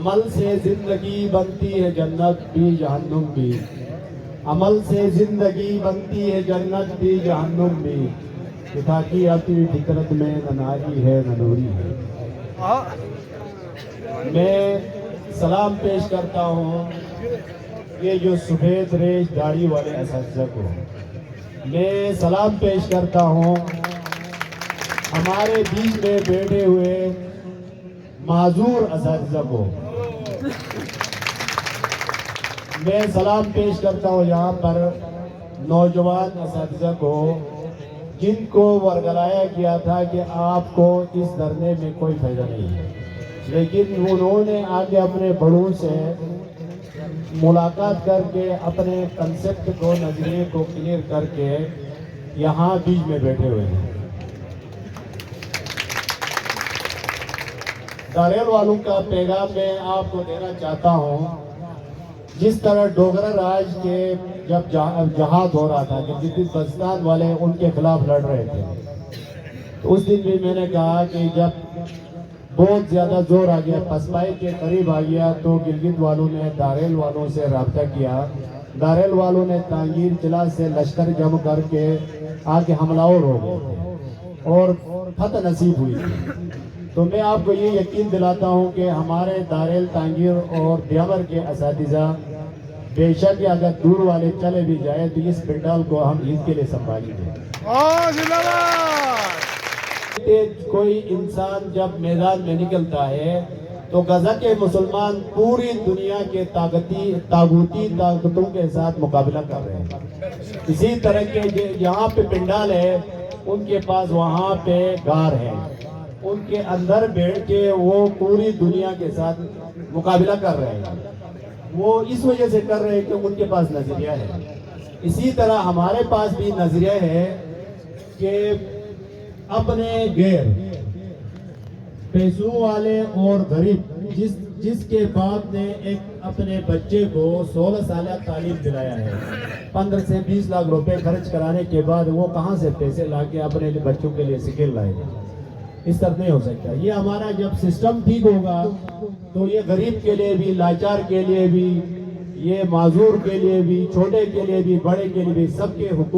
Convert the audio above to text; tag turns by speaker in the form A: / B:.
A: عمل سے زندگی بنتی ہے جنت بھی جہنم بھی، عمل سے زندگی بنتی ہے جنت بھی جہنم بھی، پتا کی اپنی فطرت میں نہ ناری ہے نہ نوری ہے۔ میں سلام پیش کرتا ہوں یہ جو سفید ریش داڑھی والے اساتذہ کو، میں سلام پیش کرتا ہوں ہمارے بیچ میں بیٹھے ہوئے معذور اساتذہ کو، میں سلام پیش کرتا ہوں یہاں پر نوجوان اساتذہ کو جن کو ورگلایا گیا تھا کہ آپ کو اس دھرنے میں کوئی فائدہ نہیں ہے، لیکن انہوں نے آگے اپنے بڑوں سے ملاقات کر کے اپنے کنسپٹ کو، نظریے کو کلیئر کر کے یہاں بیچ میں بیٹھے ہوئے ہیں۔ داریل والوں کا پیغام میں آپ کو دینا چاہتا ہوں، جس طرح ڈوگرا راج کے جب جہاد ہو رہا تھا کہ جتنی بلوچستان والے ان کے خلاف لڑ رہے تھے، تو اس دن بھی میں نے کہا کہ جب بہت زیادہ زور آ گیا، پسپائی کے قریب آ گیا، تو گلگت والوں نے داریل والوں سے رابطہ کیا، داریل والوں نے تانگیر قلعہ سے لشکر جمع کر کے آگے حملہ ہو گئے اور فتح نصیب ہوئی تھی۔ تو میں آپ کو یہ یقین دلاتا ہوں کہ ہمارے داریل، تانگیر اور دیامر کے اساتذہ بے شک اگر دور والے چلے بھی جائے تو اس پنڈال کو ہم عید کے لیے سنبھالیں گے۔ کوئی انسان جب میدان میں نکلتا ہے تو غزہ کے مسلمان پوری دنیا کے طاغوتی طاقتوں کے ساتھ مقابلہ کر رہے ہیں۔ اسی طرح کے یہاں پہ پنڈال ہے، ان کے پاس وہاں پہ غار ہے، ان کے اندر بیٹھ کے وہ پوری دنیا کے ساتھ مقابلہ کر رہے ہیں۔ وہ اس وجہ سے کر رہے ہیں کہ ان کے پاس نظریہ ہے۔ اسی طرح ہمارے پاس بھی نظریہ ہے کہ اپنے غیر پیسوں والے اور غریب جس کے باپ نے ایک اپنے بچے کو 16 سالہ تعلیم دلایا ہے، 15 سے 20 لاکھ روپے خرچ کرانے کے بعد وہ کہاں سے پیسے لا کے اپنے بچوں کے لیے سکل لائے گا؟ اس طرح نہیں ہو سکتا۔ یہ ہمارا جب سسٹم ٹھیک ہوگا تو یہ غریب کے لیے بھی، لاچار کے لیے بھی، یہ معذور کے لیے بھی، چھوٹے کے لیے بھی، بڑے کے لیے بھی، سب کے حقوق